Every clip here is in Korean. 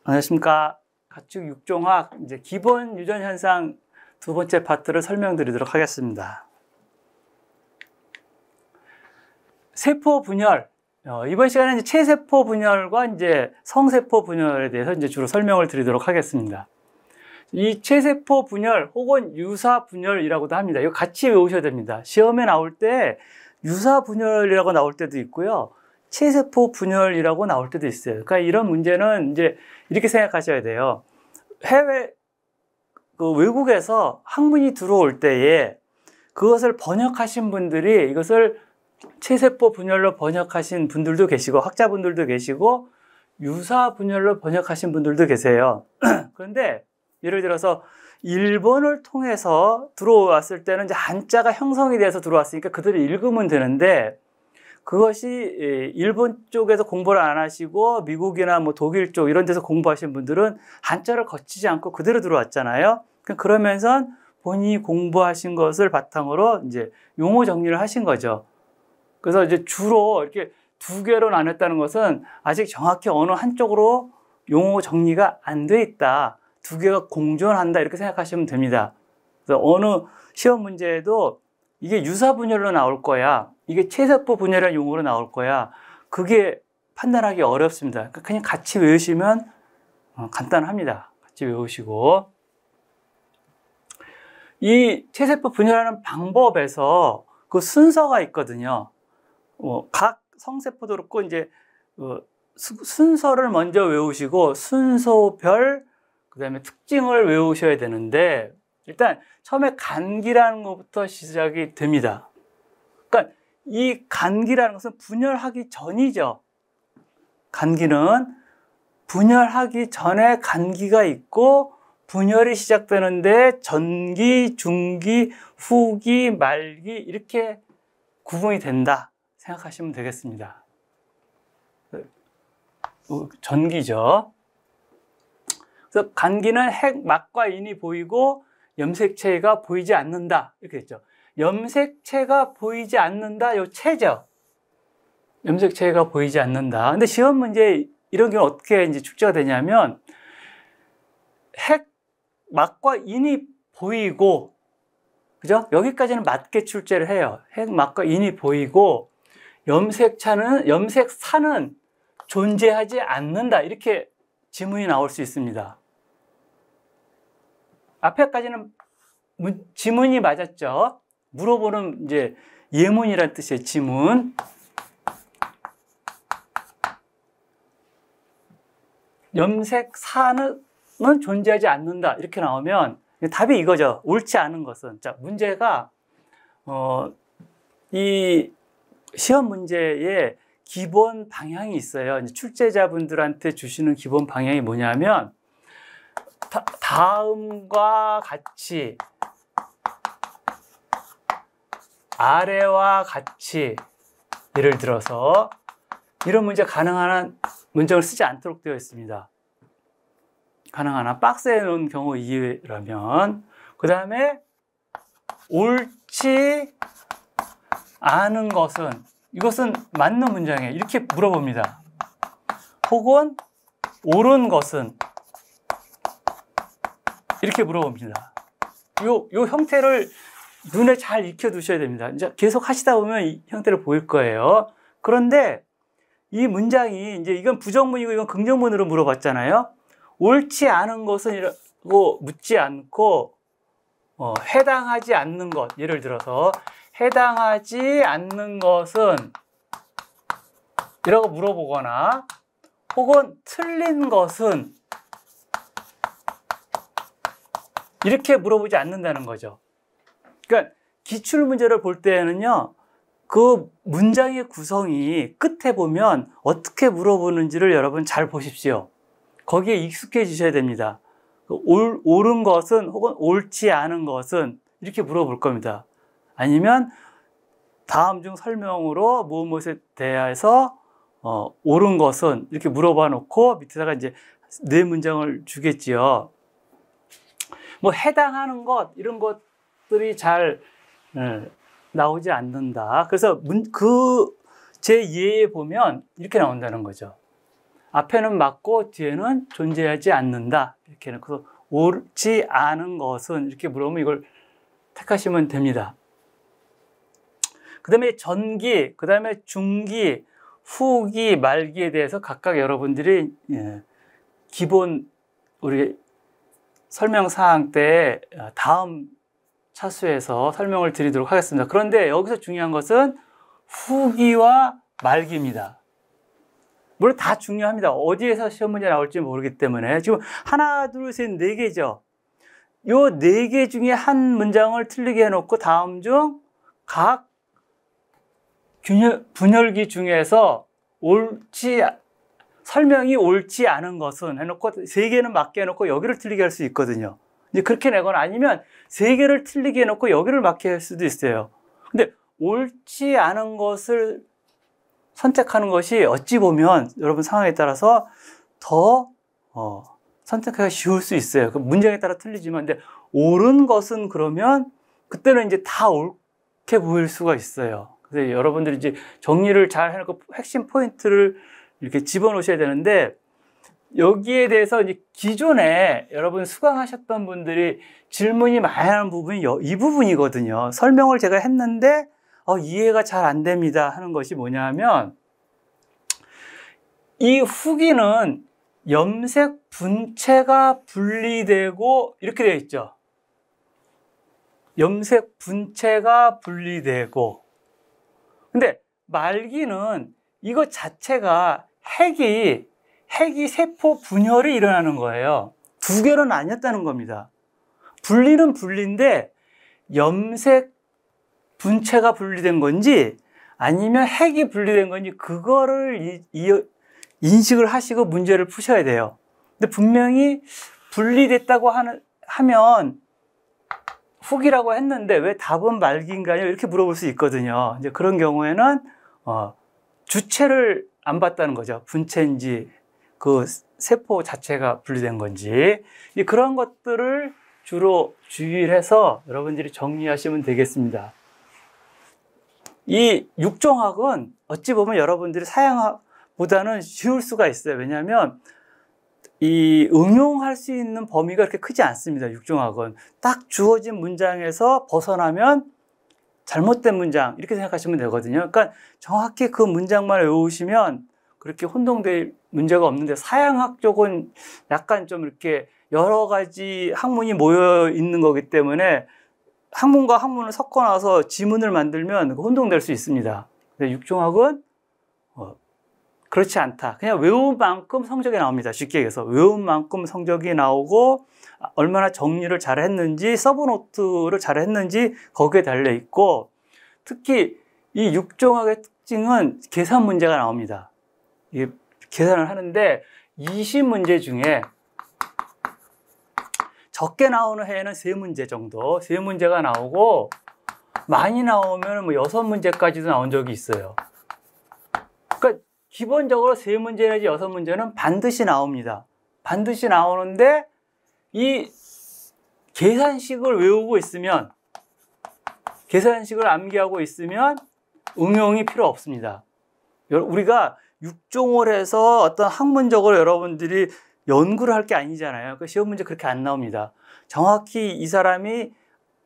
안녕하십니까. 가축 육종학 이제 기본 유전 현상 두 번째 파트를 설명드리도록 하겠습니다. 세포 분열. 이번 시간에는 체세포 분열과 이제 성세포 분열에 대해서 이제 주로 설명을 드리도록 하겠습니다. 이 체세포 분열 혹은 유사 분열이라고도 합니다. 이거 같이 외우셔야 됩니다. 시험에 나올 때 유사 분열이라고 나올 때도 있고요. 체세포 분열이라고 나올 때도 있어요. 그러니까 이런 문제는 이제 이렇게 생각하셔야 돼요. 외국에서 학문이 들어올 때에 그것을 번역하신 분들이 이것을 체세포 분열로 번역하신 분들도 계시고 학자분들도 계시고 유사 분열로 번역하신 분들도 계세요. 그런데 예를 들어서 일본을 통해서 들어왔을 때는 이제 한자가 형성이 돼서 들어왔으니까 그들을 읽으면 되는데 그것이 일본 쪽에서 공부를 안 하시고 미국이나 뭐 독일 쪽 이런 데서 공부하신 분들은 한자를 거치지 않고 그대로 들어왔잖아요. 그러면서 본인이 공부하신 것을 바탕으로 이제 용어 정리를 하신 거죠. 그래서 이제 주로 이렇게 두 개로 나눴다는 것은 아직 정확히 어느 한쪽으로 용어 정리가 안 돼 있다. 두 개가 공존한다. 이렇게 생각하시면 됩니다. 그래서 어느 시험 문제에도 이게 유사 분열로 나올 거야. 이게 체세포 분열이라는 용어로 나올 거야. 그게 판단하기 어렵습니다. 그러니까 그냥 같이 외우시면 간단합니다. 같이 외우시고. 이 체세포 분열하는 방법에서 그 순서가 있거든요. 각 성세포도 그렇고 이제 순서를 먼저 외우시고 순서별 그다음에 특징을 외우셔야 되는데 일단 처음에 간기라는 것부터 시작이 됩니다. 그러니까 이 간기라는 것은 분열하기 전이죠. 간기는 분열하기 전에 간기가 있고 분열이 시작되는데 전기, 중기, 후기, 말기 이렇게 구분이 된다 생각하시면 되겠습니다. 전기죠. 그래서 간기는 핵, 막과 인이 보이고 염색체가 보이지 않는다 이렇게 했죠. 염색체가 보이지 않는다 요 체죠. 염색체가 보이지 않는다. 근데 시험 문제 이런 경우 어떻게 이제 출제가 되냐면 핵, 막과 인이 보이고 그죠? 여기까지는 맞게 출제를 해요. 핵, 막과 인이 보이고 염색사는 존재하지 않는다. 이렇게 지문이 나올 수 있습니다. 앞에까지는 지문이 맞았죠. 물어보는 이제 예문이란 뜻이에요. 지문. 염색사는 존재하지 않는다. 이렇게 나오면 답이 이거죠. 옳지 않은 것은. 자, 문제가 이 시험 문제에 기본 방향이 있어요. 이제 출제자분들한테 주시는 기본 방향이 뭐냐면 다음과 같이 아래와 같이 예를 들어서 이런 문제 가능한 한 문장을 쓰지 않도록 되어 있습니다. 가능한 한 박스에 놓은 경우 이외라면 그 다음에 옳지 않은 것은 이것은 맞는 문장이에요. 이렇게 물어봅니다. 혹은 옳은 것은 이렇게 물어봅니다. 요 형태를 눈에 잘 익혀두셔야 됩니다. 이제 계속 하시다 보면 이 형태를 보일 거예요. 그런데 이 문장이 이제 이건 부정문이고 이건 긍정문으로 물어봤잖아요. 옳지 않은 것은 이라고 묻지 않고 해당하지 않는 것. 예를 들어서 해당하지 않는 것은 이라고 물어보거나 혹은 틀린 것은 이렇게 물어보지 않는다는 거죠. 그러니까 기출문제를 볼 때는요. 그 문장의 구성이 끝에 보면 어떻게 물어보는지를 여러분 잘 보십시오. 거기에 익숙해지셔야 됩니다. 옳은 것은 혹은 옳지 않은 것은 이렇게 물어볼 겁니다. 아니면 다음 중 설명으로 무엇에 대해서 옳은 것은 이렇게 물어봐 놓고 밑에다가 이제 네 문장을 주겠지요. 뭐 해당하는 것 이런 것들이 잘 나오지 않는다. 그래서 제 예에 보면 이렇게 나온다는 거죠. 앞에는 맞고 뒤에는 존재하지 않는다. 이렇게 해놓고 옳지 않은 것은 이렇게 물어보면 이걸 택하시면 됩니다. 그 다음에 전기, 그 다음에 중기, 후기, 말기에 대해서 각각 여러분들이 기본 우리 설명사항 때 다음 차수에서 설명을 드리도록 하겠습니다. 그런데 여기서 중요한 것은 후기와 말기입니다. 물론 다 중요합니다. 어디에서 시험 문제 나올지 모르기 때문에 지금 하나, 둘, 셋, 네 개죠. 요 네 개 중에 한 문장을 틀리게 해놓고 다음 중 각 분열기 중에서 설명이 옳지 않은 것은 해놓고 세 개는 맞게 해놓고 여기를 틀리게 할 수 있거든요. 이제 그렇게 내거나 아니면 세 개를 틀리게 해놓고 여기를 맞게 할 수도 있어요. 근데 옳지 않은 것을 선택하는 것이 어찌 보면 여러분 상황에 따라서 더 선택하기가 쉬울 수 있어요. 그 문장에 따라 틀리지만, 근데 옳은 것은 그러면 그때는 이제 다 옳게 보일 수가 있어요. 그래서 여러분들이 이제 정리를 잘 해놓고 핵심 포인트를 이렇게 집어넣으셔야 되는데, 여기에 대해서 이제 기존에 여러분 수강하셨던 분들이 질문이 많이 하는 부분이 이 부분이거든요. 설명을 제가 했는데 이해가 잘 안 됩니다 하는 것이 뭐냐 하면, 이 후기는 염색 분체가 분리되고 이렇게 되어 있죠. 염색 분체가 분리되고, 근데 말기는 이것 자체가 핵이 세포 분열이 일어나는 거예요. 두 개는 아니었다는 겁니다. 분리는 분리인데 염색 분체가 분리된 건지 아니면 핵이 분리된 건지 그거를 인식을 하시고 문제를 푸셔야 돼요. 근데 분명히 분리됐다고 하면 후기라고 했는데 왜 답은 말기인가요? 이렇게 물어볼 수 있거든요. 이제 그런 경우에는 주체를 안 봤다는 거죠. 분체인지 그 세포 자체가 분리된 건지, 그런 것들을 주로 주의를 해서 여러분들이 정리하시면 되겠습니다. 이 육종학은 어찌 보면 여러분들이 사양학보다는 쉬울 수가 있어요. 왜냐하면 이 응용할 수 있는 범위가 그렇게 크지 않습니다. 육종학은 딱 주어진 문장에서 벗어나면 잘못된 문장 이렇게 생각하시면 되거든요. 그러니까 정확히 그 문장만 외우시면 그렇게 혼동될 문제가 없는데, 사양학 쪽은 약간 좀 이렇게 여러 가지 학문이 모여 있는 거기 때문에 학문과 학문을 섞어놔서 지문을 만들면 혼동될 수 있습니다. 근데 육종학은 그렇지 않다. 그냥 외운 만큼 성적이 나옵니다. 쉽게 얘기해서 외운 만큼 성적이 나오고, 얼마나 정리를 잘 했는지, 서브노트를 잘 했는지 거기에 달려 있고, 특히 이 육종학의 특징은 계산 문제가 나옵니다. 이게 계산을 하는데 20문제 중에 적게 나오는 해에는 3문제 정도, 3문제가 나오고, 많이 나오면 뭐 6문제까지도 나온 적이 있어요. 그러니까 기본적으로 3문제 내지 6문제는 반드시 나옵니다. 반드시 나오는데 이 계산식을 외우고 있으면, 계산식을 암기하고 있으면 응용이 필요 없습니다. 우리가 육종을 해서 어떤 학문적으로 여러분들이 연구를 할 게 아니잖아요. 그 시험 문제 그렇게 안 나옵니다. 정확히 이 사람이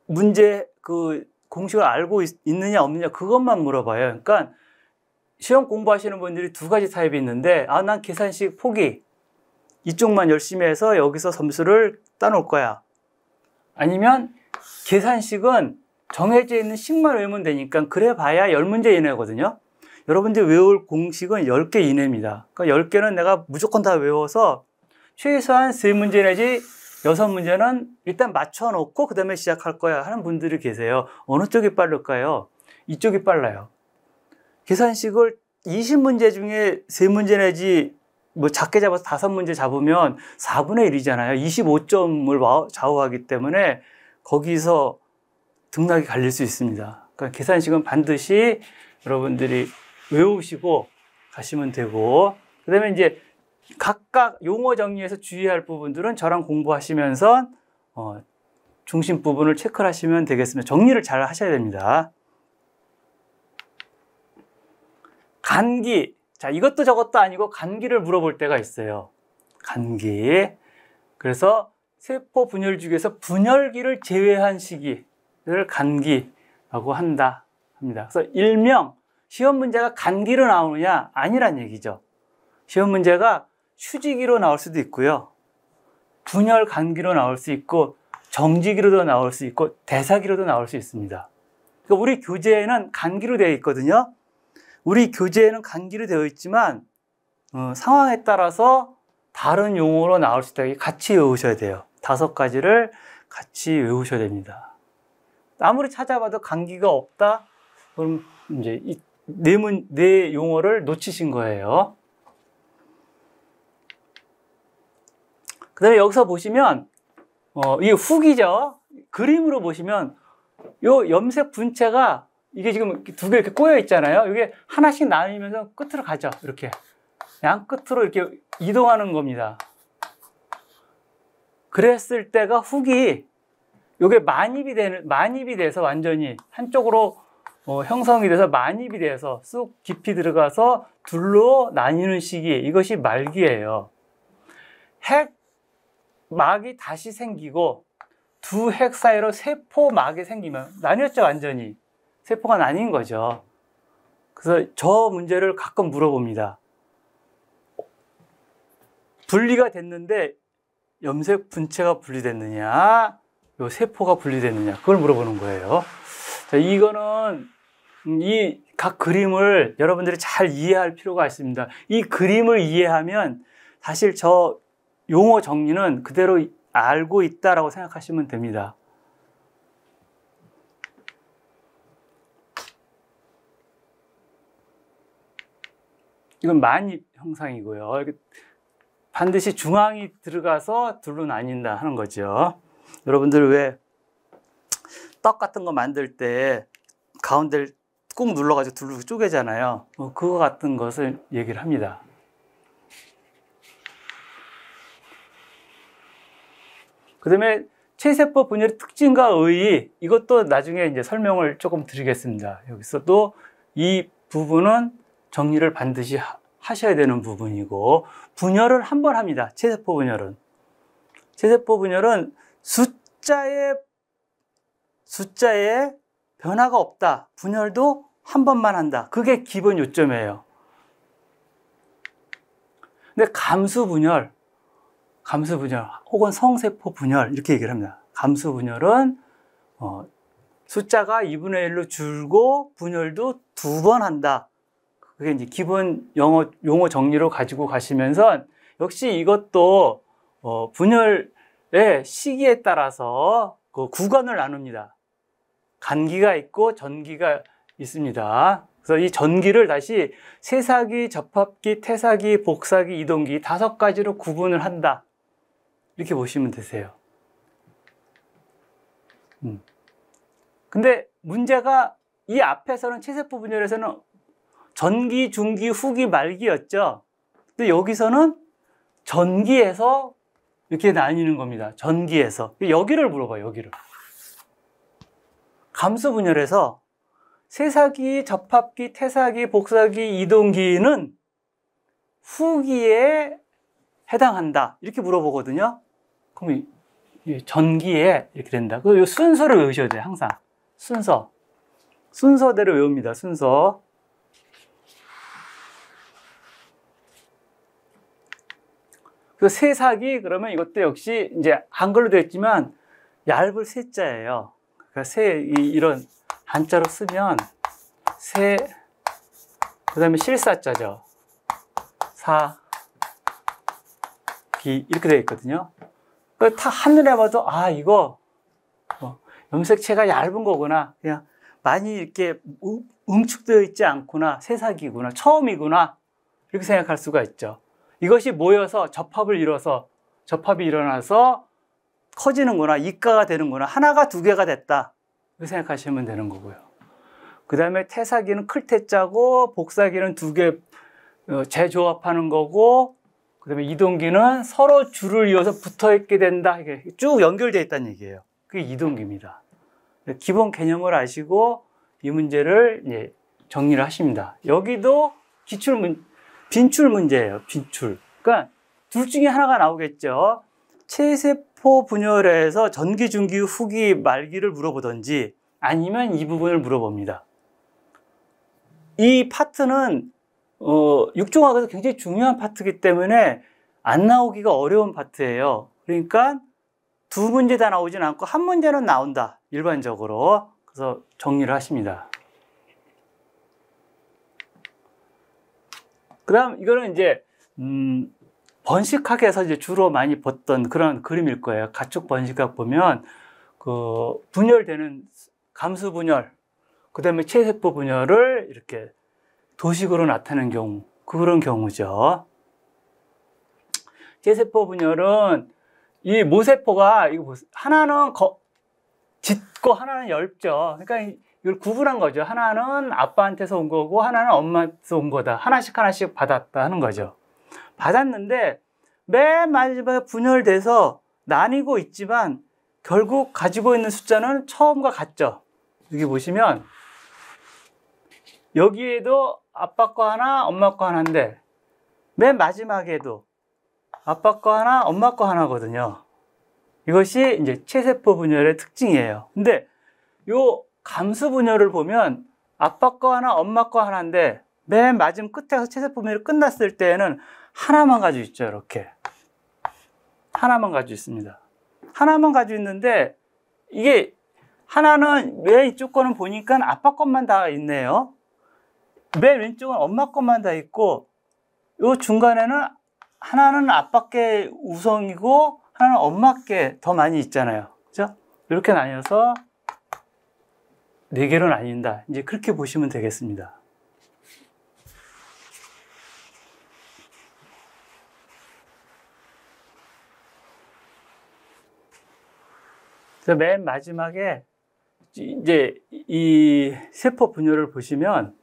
문제 그 공식을 알고 있느냐 없느냐 그것만 물어봐요. 그러니까 시험 공부하시는 분들이 두 가지 타입이 있는데, 난 계산식 포기, 이쪽만 열심히 해서 여기서 점수를 따놓을 거야. 아니면 계산식은 정해져 있는 식만 외우면 되니까 그래 봐야 10문제 이내거든요. 여러분들이 외울 공식은 10개 이내입니다. 그러니까 10개는 내가 무조건 다 외워서 최소한 3문제 내지 6문제는 일단 맞춰놓고 그 다음에 시작할 거야 하는 분들이 계세요. 어느 쪽이 빠를까요? 이쪽이 빨라요. 계산식을 20문제 중에 3문제 내지 뭐 작게 잡아서 5문제 잡으면 4분의 1이잖아요. 25점을 좌우하기 때문에 거기서 등락이 갈릴 수 있습니다. 그러니까 계산식은 반드시 여러분들이 외우시고 가시면 되고, 그 다음에 이제 각각 용어 정리해서 주의할 부분들은 저랑 공부하시면서 중심 부분을 체크를 하시면 되겠습니다. 정리를 잘 하셔야 됩니다. 간기. 자, 이것도 저것도 아니고 간기를 물어볼 때가 있어요. 간기. 그래서 세포 분열 중에서 분열기를 제외한 시기를 간기라고 합니다. 그래서 일명 시험 문제가 간기로 나오느냐? 아니란 얘기죠. 시험 문제가 휴지기로 나올 수도 있고요. 분열 간기로 나올 수 있고 정지기로도 나올 수 있고 대사기로도 나올 수 있습니다. 그러니까 우리 교재에는 간기로 되어 있거든요. 우리 교재에는 간기로 되어 있지만 상황에 따라서 다른 용어로 나올 수 있다. 같이 외우셔야 돼요. 5가지를 같이 외우셔야 됩니다. 아무리 찾아봐도 간기가 없다? 그럼 이제 이 네 용어를 놓치신 거예요. 그 다음에 여기서 보시면 이게 후기죠. 그림으로 보시면 요 염색 분체가 이게 지금 2개 이렇게 꼬여 있잖아요. 이게 하나씩 나뉘면서 끝으로 가죠. 이렇게 양 끝으로 이렇게 이동하는 겁니다. 그랬을 때가 후기, 요게 만입이 돼서 완전히 한쪽으로 형성이 돼서 만입이 돼서 쑥 깊이 들어가서 둘로 나뉘는 시기, 이것이 말기예요. 핵막이 다시 생기고 두 핵 사이로 세포막이 생기면 나뉘었죠, 완전히. 세포가 나뉜 거죠. 그래서 저 문제를 가끔 물어봅니다. 분리가 됐는데 염색 분체가 분리됐느냐, 요 세포가 분리됐느냐, 그걸 물어보는 거예요. 자, 이거는 이 각 그림을 여러분들이 잘 이해할 필요가 있습니다. 이 그림을 이해하면 사실 저 용어 정리는 그대로 알고 있다라고 생각하시면 됩니다. 이건 만입 형상이고요. 반드시 중앙이 들어가서 둘로 나뉜다 하는 거죠. 여러분들 왜 떡 같은 거 만들 때 가운데를 꾹 눌러가지고 둘로 쪼개잖아요. 그거 같은 것을 얘기를 합니다. 그 다음에 체세포 분열의 특징과 의의, 이것도 나중에 이제 설명을 조금 드리겠습니다. 여기서도 이 부분은 정리를 반드시 하셔야 되는 부분이고, 분열을 한 번 합니다. 체세포 분열은. 체세포 분열은 숫자에 변화가 없다. 분열도 한 번만 한다. 그게 기본 요점이에요. 근데 감수 분열 혹은 성세포 분열 이렇게 얘기를 합니다. 감수 분열은 숫자가 2분의 1로 줄고 분열도 2번 한다. 그게 이제 기본 용어 정리로 가지고 가시면서 역시 이것도 분열의 시기에 따라서 그 구간을 나눕니다. 간기가 있고 전기가 있습니다. 그래서 이 전기를 다시 세사기, 접합기, 태사기, 복사기, 이동기 5가지로 구분을 한다. 이렇게 보시면 되세요. 근데 문제가 이 앞에서는 체세포 분열에서는 전기, 중기, 후기, 말기였죠. 근데 여기서는 전기에서 이렇게 나뉘는 겁니다. 전기에서. 여기를 물어봐요, 여기를. 감수 분열에서 세사기, 접합기, 태사기, 복사기, 이동기는 후기에 해당한다. 이렇게 물어보거든요. 그럼 전기에 이렇게 된다. 그 순서를 외우셔야 돼요, 항상. 순서대로 외웁니다, 순서. 그 세사기, 그러면 이것도 역시 이제 한글로 되어 있지만 얇을 세자예요. 그러니까 이런 한자로 쓰면 그 다음에 실사자죠. 사기 이렇게 되어 있거든요. 다 하늘에 봐도 이거 염색체가 얇은 거구나. 그냥 많이 이렇게 응축되어 있지 않구나. 세사기구나. 처음이구나. 이렇게 생각할 수가 있죠. 이것이 모여서 접합이 일어나서 커지는구나. 입가가 되는구나. 하나가 2개가 됐다. 이렇게 생각하시면 되는 거고요. 그 다음에 태사기는 클태자고, 복사기는 2개 재조합하는 거고, 그 다음에 이동기는 서로 줄을 이어서 붙어 있게 된다. 이게 쭉 연결되어 있다는 얘기예요. 그게 이동기입니다. 기본 개념을 아시고 이 문제를 이제 정리를 하십니다. 여기도 빈출 문제예요. 빈출. 그러니까 둘 중에 하나가 나오겠죠. 체세포 분열에서 전기, 중기, 후기, 말기를 물어보든지 아니면 이 부분을 물어봅니다. 이 파트는 육종학에서 굉장히 중요한 파트이기 때문에 안 나오기가 어려운 파트예요. 그러니까 두 문제 다 나오진 않고 한 문제는 나온다. 일반적으로. 그래서 정리를 하십니다. 그 다음 이거는 이제 번식학에서 이제 주로 많이 봤던 그런 그림일 거예요. 가축 번식학 보면 그 분열되는 감수 분열, 그 다음에 체세포 분열을 이렇게 도식으로 나타내는 경우, 그런 경우죠. 체세포 분열은 이 모세포가 하나는 짙고 하나는 얇죠. 그러니까 이걸 구분한 거죠. 하나는 아빠한테서 온 거고 하나는 엄마한테서 온 거다. 하나씩 받았다 하는 거죠. 받았는데 맨 마지막에 분열돼서 나뉘고 있지만 결국 가지고 있는 숫자는 처음과 같죠. 여기 보시면 여기에도 아빠 거 하나, 엄마 거 하나인데 맨 마지막에도 아빠 거 하나, 엄마 거 하나거든요. 이것이 이제 체세포 분열의 특징이에요. 근데 요 감수 분열을 보면 아빠 거 하나, 엄마 거 하나인데 맨 마지막 끝에서 체세포 분열이 끝났을 때에는 하나만 가지고 있죠. 이렇게 하나만 가지고 있습니다. 하나만 가지고 있는데 이게 하나는 맨 이쪽 거는 보니까 아빠 것만 다 있네요. 맨 왼쪽은 엄마 것만 다 있고 요 중간에는 하나는 아빠께 우성이고 하나는 엄마께 더 많이 있잖아요. 그죠? 이렇게 나뉘어서 네 개로 나뉜다. 이제 그렇게 보시면 되겠습니다. 그래서 맨 마지막에 이제 이 세포 분열을 보시면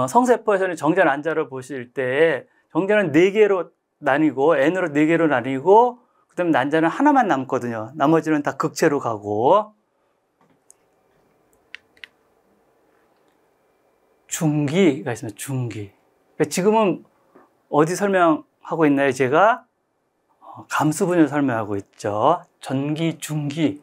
성세포에서는 정자 난자를 보실 때 정자는 4개로 나뉘고 N으로 4개로 나뉘고 그다음에 난자는 하나만 남거든요. 나머지는 다 극체로 가고 중기가 있습니다. 중기. 그러니까 지금은 어디 설명하고 있나요? 제가 감수 분열 설명하고 있죠. 전기, 중기.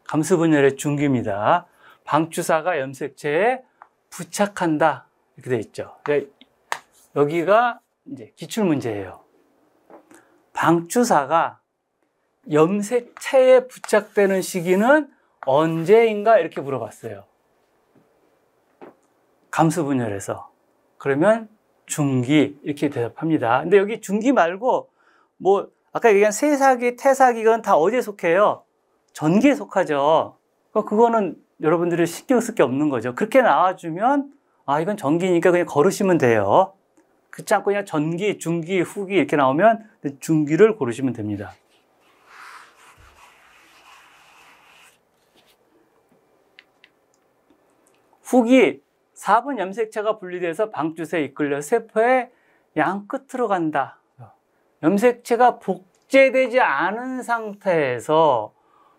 감수 분열의 중기입니다. 방추사가 염색체에 부착한다. 이렇게 되어 있죠. 그러니까 여기가 이제 기출 문제예요. 방추사가 염색체에 부착되는 시기는 언제인가? 이렇게 물어봤어요. 감수 분열에서. 그러면 중기 이렇게 대답합니다. 근데 여기 중기 말고 뭐 아까 얘기한 세사기, 태사기 이건 다 어디에 속해요? 전기에 속하죠. 그거는 여러분들이 신경 쓸 게 없는 거죠. 그렇게 나와주면 아 이건 전기니까 그냥 걸으시면 돼요. 그렇지 않고 그냥 전기, 중기, 후기 이렇게 나오면 중기를 고르시면 됩니다. 후기 4분 염색체가 분리돼서 방추세에 이끌려 세포의 양 끝으로 간다. 염색체가 복제되지 않은 상태에서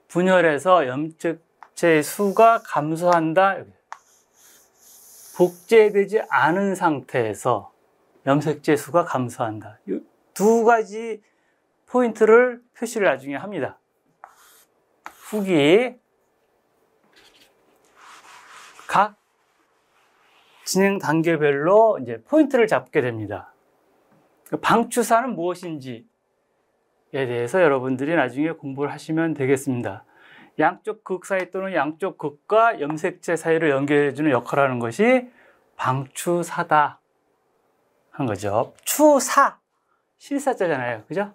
분열해서 염색체의 수가 감소한다. 복제되지 않은 상태에서 염색체 수가 감소한다. 이 두 가지 포인트를 표시를 나중에 합니다. 후기 각 진행 단계별로 이제 포인트를 잡게 됩니다. 방추사는 무엇인지에 대해서 여러분들이 나중에 공부를 하시면 되겠습니다. 양쪽 극 사이 또는 양쪽 극과 염색체 사이를 연결해주는 역할을 하는 것이 방추사다 하는 거죠. 추사, 실사자잖아요. 그죠?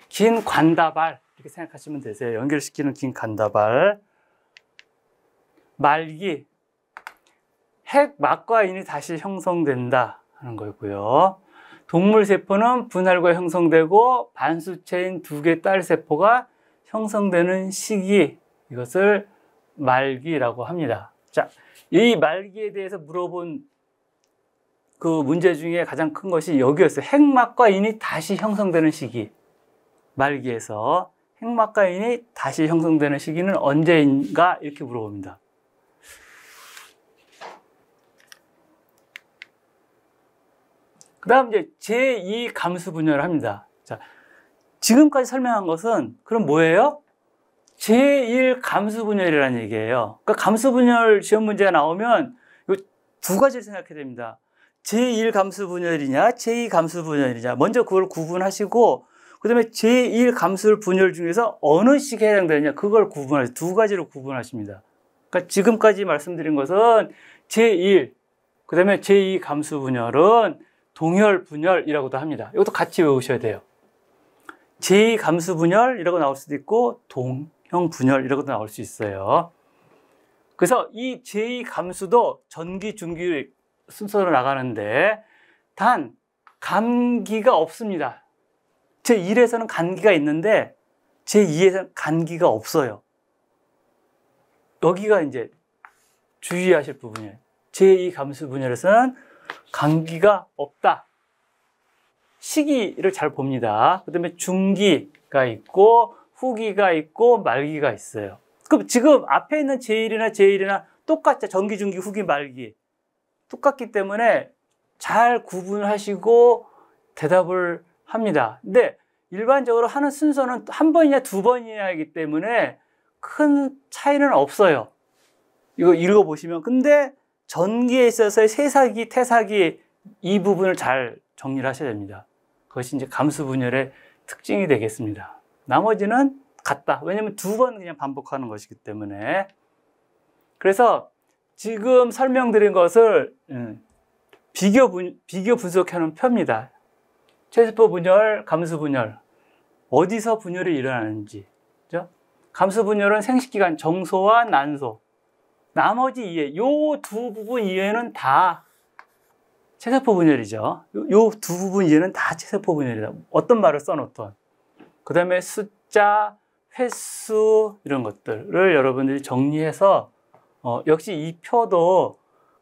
긴 관다발 이렇게 생각하시면 되세요. 연결시키는 긴 관다발. 말기, 핵막과 인이 다시 형성된다 하는 거고요. 동물세포는 분할과 형성되고 반수체인 2개 딸세포가 형성되는 시기, 이것을 말기라고 합니다. 자, 이 말기에 대해서 물어본 그 문제 중에 가장 큰 것이 여기였어요. 핵막과 인이 다시 형성되는 시기. 말기에서 핵막과 인이 다시 형성되는 시기는 언제인가? 이렇게 물어봅니다. 그 다음 이제 제2 감수 분열을 합니다. 자, 지금까지 설명한 것은 그럼 뭐예요? 제1 감수 분열이라는 얘기예요. 그러니까 감수 분열 시험 문제가 나오면 이 두 가지를 생각해야 됩니다. 제1 감수 분열이냐, 제2 감수 분열이냐. 먼저 그걸 구분하시고, 그 다음에 제1 감수 분열 중에서 어느 시기에 해당되느냐, 그걸 구분하세요. 두 가지로 구분하십니다. 그러니까 지금까지 말씀드린 것은 제1, 그 다음에 제2 감수 분열은 동열 분열이라고도 합니다. 이것도 같이 외우셔야 돼요. 제2 감수 분열이라고 나올 수도 있고, 동형 분열이라고도 나올 수 있어요. 그래서 이 제2 감수도 전기, 중기 순서로 나가는데 단 감기가 없습니다. 제1에서는 감기가 있는데 제2에서는 감기가 없어요. 여기가 이제 주의하실 부분이에요. 제2 감수 분열에서는 감기가 없다. 시기를 잘 봅니다. 그 다음에 중기가 있고 후기가 있고 말기가 있어요. 그럼 지금 앞에 있는 제1이나 똑같죠. 전기, 중기, 후기, 말기. 똑같기 때문에 잘 구분하시고 대답을 합니다. 근데 일반적으로 하는 순서는 한 번이냐 두 번이냐이기 때문에 큰 차이는 없어요. 이거 읽어보시면. 근데 전기에 있어서의 세사기, 태사기 이 부분을 잘 정리를 하셔야 됩니다. 그것이 이제 감수 분열의 특징이 되겠습니다. 나머지는 같다. 왜냐면 두 번 그냥 반복하는 것이기 때문에. 그래서 지금 설명드린 것을 비교 분석하는 표입니다. 최세포 분열, 감수 분열. 어디서 분열이 일어나는지. 그죠? 감수 분열은 생식기관 정소와 난소. 나머지 이외, 요 두 부분 이외에는 다 체세포 분열이죠. 요 두 부분 이외에는 다 체세포 분열이다. 어떤 말을 써놓던. 그 다음에 숫자, 횟수 이런 것들을 여러분들이 정리해서 역시 이 표도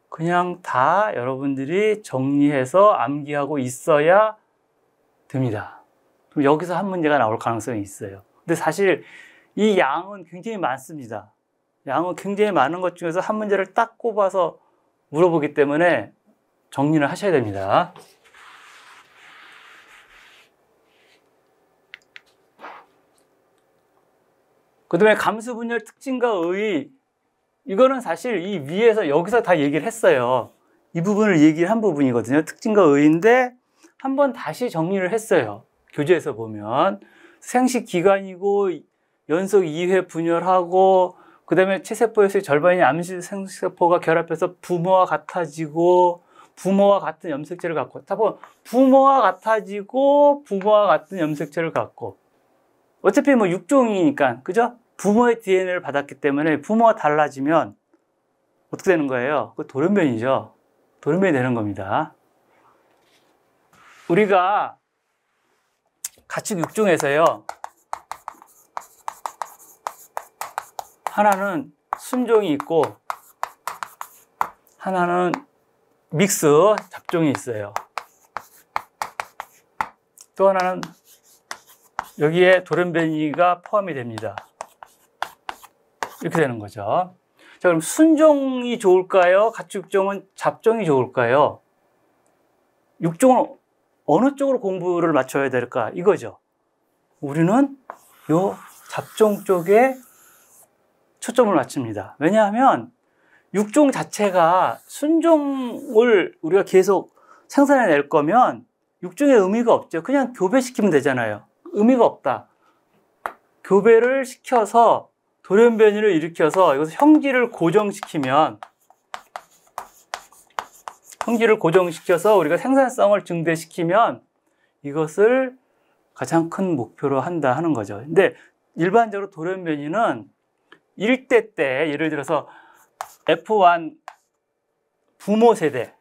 그냥 다 여러분들이 정리해서 암기하고 있어야 됩니다. 그럼 여기서 한 문제가 나올 가능성이 있어요. 근데 사실 이 양은 굉장히 많습니다. 양은 굉장히 많은 것 중에서 한 문제를 딱 꼽아서 물어보기 때문에 정리를 하셔야 됩니다. 그 다음에 감수 분열 특징과 의의, 이거는 사실 이 위에서 여기서 다 얘기를 했어요. 이 부분을 얘기를 한 부분이거든요. 특징과 의의인데 한번 다시 정리를 했어요. 교재에서 보면 생식기관이고 연속 2회 분열하고 그 다음에 체세포에서의 절반이 암시 생세포가 결합해서 부모와 같아지고 부모와 같은 염색체를 갖고, 부모와 같아지고 부모와 같은 염색체를 갖고, 어차피 뭐 육종이니까, 그죠? 부모의 DNA를 받았기 때문에 부모가 달라지면 어떻게 되는 거예요? 그 돌연변이죠. 돌연변이 되는 겁니다. 우리가 가축 육종에서요, 하나는 순종이 있고 하나는 믹스 잡종이 있어요. 또 하나는 여기에 돌연변이가 포함이 됩니다. 이렇게 되는 거죠. 자, 그럼 순종이 좋을까요? 가축 육종은 잡종이 좋을까요? 육종을 어느 쪽으로 공부를 맞춰야 될까? 이거죠. 우리는 요 잡종 쪽에 초점을 맞춥니다. 왜냐하면 육종 자체가 순종을 우리가 계속 생산해낼 거면 육종의 의미가 없죠. 그냥 교배시키면 되잖아요. 의미가 없다. 교배를 시켜서 돌연변이를 일으켜서 이것을 형질을 고정시키면, 형질을 고정시켜서 우리가 생산성을 증대시키면 이것을 가장 큰 목표로 한다 하는 거죠. 근데 일반적으로 돌연변이는 1대 때, 예를 들어서 F1 부모 세대,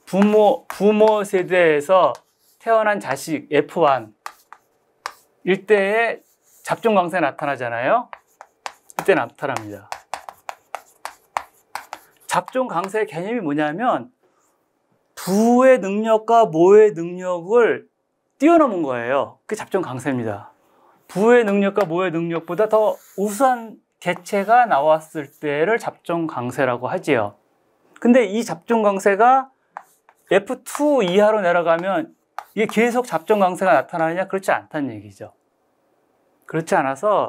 부모 세대에서 태어난 자식 F1 일대에 잡종 강세 나타나잖아요. 이때 나타납니다. 잡종 강세의 개념이 뭐냐면 부의 능력과 모의 능력을 뛰어넘은 거예요. 그게 잡종 강세입니다. 부의 능력과 모의 능력보다 더 우수한 개체가 나왔을 때를 잡종 강세라고 하지요. 근데 이 잡종 강세가 F2 이하로 내려가면 이게 계속 잡종 강세가 나타나느냐? 그렇지 않다는 얘기죠. 그렇지 않아서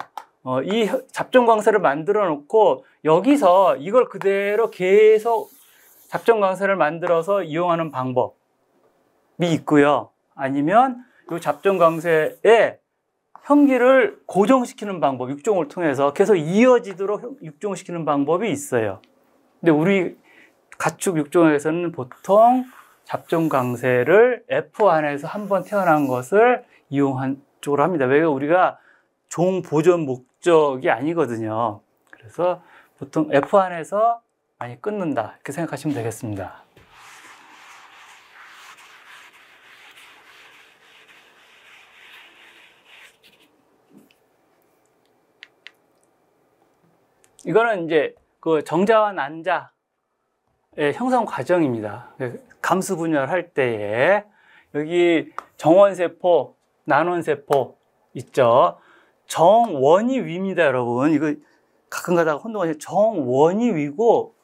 이 잡종 강세를 만들어 놓고 여기서 이걸 그대로 계속 잡종 강세를 만들어서 이용하는 방법이 있고요. 아니면 이 잡종 강세의 형기를 고정시키는 방법, 육종을 통해서 계속 이어지도록 육종시키는 방법이 있어요. 근데 우리 가축 육종에서는 보통 잡종 강세를 F 안에서 한번 태어난 것을 이용한 쪽으로 합니다. 왜? 우리가 종 보존 목적이 아니거든요. 그래서 보통 F 안에서 많이 끊는다, 이렇게 생각하시면 되겠습니다. 이거는 이제 그 정자와 난자의 형성 과정입니다. 감수 분열할 때에 여기 정원세포, 난원세포 있죠. 정원이 위입니다, 여러분. 이거 가끔 가다가 혼동하시죠. 정원이 위고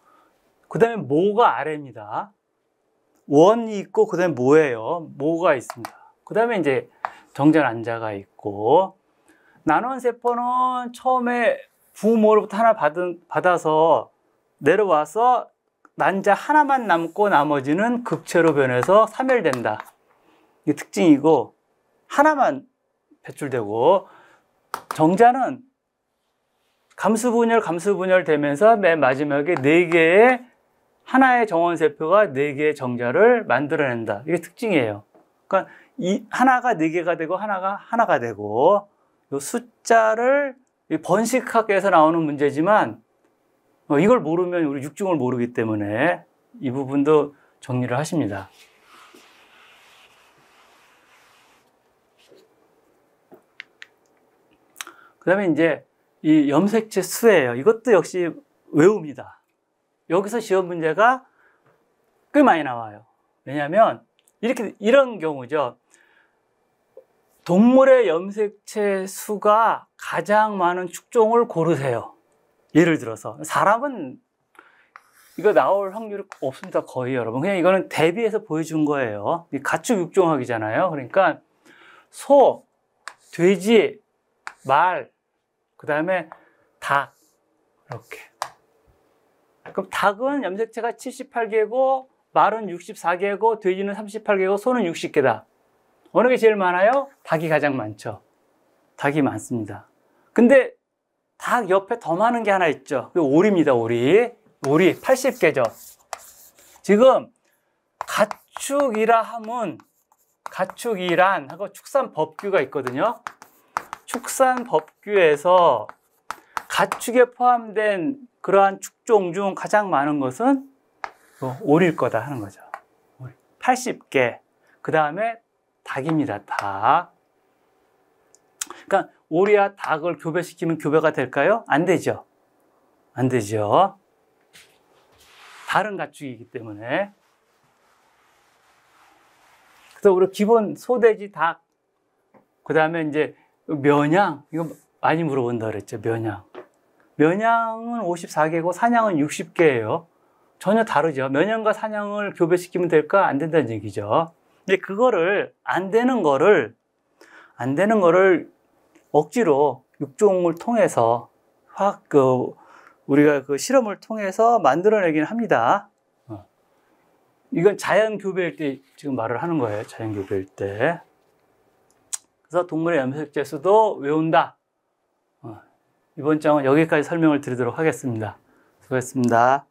그 다음에 모가 아래입니다. 원이 있고 그 다음에 모예요. 모가 있습니다. 그 다음에 이제 정자, 난자가 있고, 난원세포는 처음에 부모로부터 하나 받아서 내려와서 난자 하나만 남고 나머지는 극체로 변해서 사멸된다. 이게 특징이고, 하나만 배출되고, 정자는 감수분열 되면서 맨 마지막에 4개의 하나의 정원세포가 4개의 정자를 만들어낸다. 이게 특징이에요. 그러니까 이 하나가 4개가 되고 하나가 되고, 이 숫자를 번식학에서 나오는 문제지만 이걸 모르면 우리 육종을 모르기 때문에 이 부분도 정리를 하십니다. 그 다음에 이제 이 염색체 수예요. 이것도 역시 외웁니다. 여기서 시험 문제가 꽤 많이 나와요. 왜냐하면 이런 경우죠. 동물의 염색체 수가 가장 많은 축종을 고르세요. 예를 들어서 사람은 이거 나올 확률이 없습니다. 거의 여러분. 그냥 이거는 대비해서 보여준 거예요. 가축 육종학이잖아요. 그러니까 소, 돼지, 말, 그 다음에 닭, 이렇게. 그럼 닭은 염색체가 78개고 말은 64개고 돼지는 38개고 소는 60개다. 어느 게 제일 많아요? 닭이 가장 많죠. 닭이 많습니다. 근데 닭 옆에 더 많은 게 하나 있죠. 그 오리입니다. 오리 80개죠. 지금 가축이란 하고 축산법규가 있거든요. 축산법규에서 가축에 포함된 그러한 축종 중 가장 많은 것은 오리일 거다 하는 거죠. 80개. 그 다음에 닭입니다. 닭. 그러니까 오리와 닭을 교배시키면 교배가 될까요? 안 되죠. 안 되죠. 다른 가축이기 때문에. 그래서 우리 기본 소돼지, 닭, 그 다음에 이제 면양, 이거 많이 물어본다 그랬죠. 면양. 면양은 54개고 사냥은 60개예요. 전혀 다르죠. 면양과 사냥을 교배시키면 될까? 안 된다는 얘기죠. 근데 그거를 안 되는 거를 억지로 육종을 통해서 우리가 그 실험을 통해서 만들어내긴 합니다. 이건 자연 교배일 때 지금 말을 하는 거예요. 자연 교배일 때. 그래서 동물의 염색체 수도 외운다. 이번 장은 여기까지 설명을 드리도록 하겠습니다. 수고했습니다.